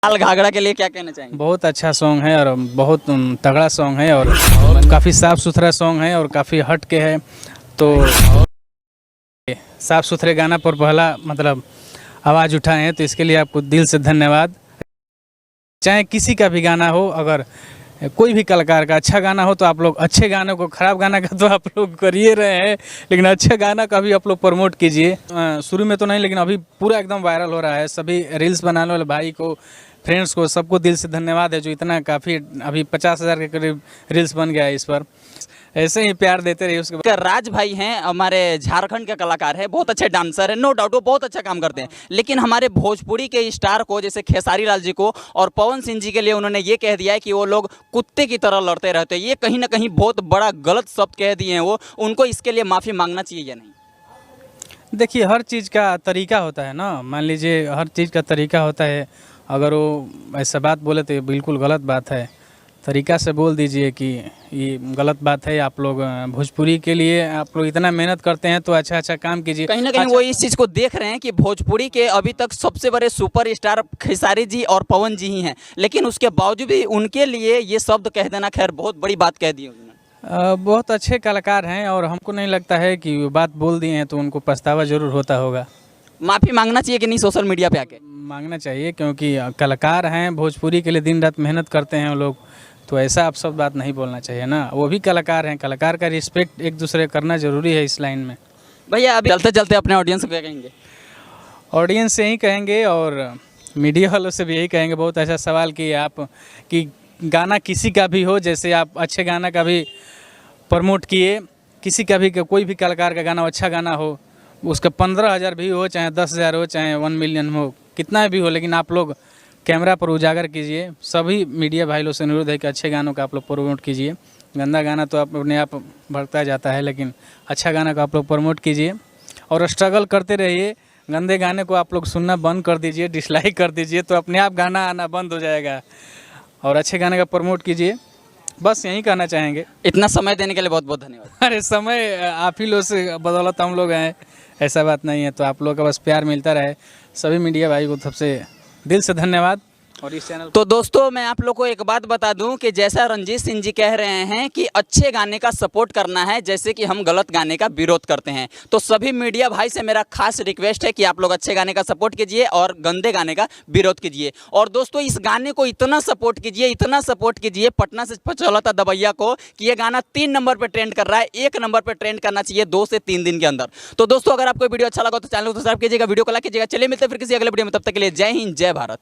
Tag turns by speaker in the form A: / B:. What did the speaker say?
A: लाल घाघरा के लिए क्या कहना चाहेंगे?
B: बहुत अच्छा सॉन्ग है और बहुत तगड़ा सॉन्ग है और काफ़ी साफ़ सुथरा सॉन्ग है और काफ़ी हट के है। तो साफ़ सुथरे गाना पर पहला मतलब आवाज़ उठाए हैं, तो इसके लिए आपको दिल से धन्यवाद। चाहे किसी का भी गाना हो, अगर कोई भी कलाकार का अच्छा गाना हो तो आप लोग अच्छे गाने को, खराब गाना का तो आप लोग कर ही रहे हैं, लेकिन अच्छे गाना का भी आप लोग प्रमोट कीजिए। शुरू में तो नहीं, लेकिन अभी पूरा एकदम वायरल हो रहा है। सभी रील्स बनाने वाले भाई को, फ्रेंड्स को, सबको दिल से धन्यवाद है जो इतना काफ़ी अभी 50,000 के करीब रील्स बन गया है इस पर। ऐसे ही प्यार देते रहिए। उसके बाद
A: राज भाई हैं, हमारे झारखंड के कलाकार हैं, बहुत अच्छे डांसर हैं, नो डाउट वो बहुत अच्छा काम करते हैं। लेकिन हमारे भोजपुरी के स्टार को, जैसे खेसारी लाल जी को और पवन सिंह जी के लिए उन्होंने ये कह दिया है कि वो लोग कुत्ते की तरह लड़ते रहते हैं। ये कहीं ना कहीं बहुत बड़ा गलत शब्द कह दिए हैं वो। उनको इसके लिए माफ़ी मांगना चाहिए या नहीं?
B: देखिए, हर चीज़ का तरीका होता है ना। मान लीजिए हर चीज़ का तरीका होता है। अगर वो ऐसा बात बोले तो ये बिल्कुल गलत बात है। तरीका से बोल दीजिए कि ये गलत बात है। आप लोग भोजपुरी के लिए आप लोग इतना मेहनत करते हैं तो अच्छा अच्छा काम कीजिए।
A: कहीं ना कहीं वो इस चीज़ को देख रहे हैं कि भोजपुरी के अभी तक सबसे बड़े सुपर स्टार खेसारी जी और पवन जी ही हैं, लेकिन उसके बावजूद भी उनके लिए ये शब्द कह देना खैर बहुत बड़ी बात कह दी उन्होंने।
B: बहुत अच्छे कलाकार हैं और हमको नहीं लगता है कि वो बात बोल दिए हैं तो उनको पछतावा ज़रूर होता होगा।
A: माफ़ी मांगना चाहिए कि नहीं सोशल मीडिया पे आके?
B: मांगना चाहिए, क्योंकि कलाकार हैं, भोजपुरी के लिए दिन रात मेहनत करते हैं वो लोग। तो ऐसा आप सब बात नहीं बोलना चाहिए ना। वो भी कलाकार हैं, कलाकार का रिस्पेक्ट एक दूसरे करना ज़रूरी है इस लाइन में।
A: भैया अभी चलते चलते अपने ऑडियंस को क्या कहेंगे?
B: ऑडियंस से यही कहेंगे और मीडिया वालों से भी यही कहेंगे। बहुत अच्छा सवाल किए आप कि गाना किसी का भी हो, जैसे आप अच्छे गाना का भी प्रमोट किए, किसी का भी, कोई भी कलाकार का गाना अच्छा गाना हो, उसका 15,000 भी हो, चाहे 10,000 हो, चाहे 1 मिलियन हो, कितना भी हो, लेकिन आप लोग कैमरा पर उजागर कीजिए। सभी मीडिया भाई लोग से अनुरोध है कि अच्छे गानों का आप लोग प्रमोट कीजिए। गंदा गाना तो अपने आप बढ़ता जाता है, लेकिन अच्छा गाना का आप लोग प्रमोट कीजिए और स्ट्रगल करते रहिए। गंदे गाने को आप लोग सुनना बंद कर दीजिए, डिसलाइक कर दीजिए, तो अपने आप गाना आना बंद हो जाएगा। और अच्छे गाने का प्रमोट कीजिए, बस यही कहना चाहेंगे।
A: इतना समय देने के लिए बहुत बहुत धन्यवाद।
B: अरे समय आप ही लोग से बदौलत हम लोग हैं, ऐसा बात नहीं है। तो आप लोग का बस प्यार मिलता रहे। सभी मीडिया भाई को सबसे दिल से धन्यवाद। और इस चैनल
A: तो दोस्तों मैं आप लोग को एक बात बता दूं कि जैसा रंजीत सिंह जी कह रहे हैं कि अच्छे गाने का सपोर्ट करना है, जैसे कि हम गलत गाने का विरोध करते हैं, तो सभी मीडिया भाई से मेरा खास रिक्वेस्ट है कि आप लोग अच्छे गाने का सपोर्ट कीजिए और गंदे गाने का विरोध कीजिए। और दोस्तों इस गाने को इतना सपोर्ट कीजिए, इतना सपोर्ट कीजिए, पटना से चला था दबैया को, कि ये गाना 3 नंबर पर ट्रेंड कर रहा है। 1 नंबर पर ट्रेंड करना चाहिए 2 से 3 दिन के अंदर। तो दोस्तों अगर आपको वीडियो अच्छा लगा तो चैनल को सब्सक्राइब कीजिएगा, वीडियो को लाइक कीजिएगा। चलिए मिलते हैं फिर किसी अगले वीडियो में, तब तक के लिए जय हिंद, जय भारत।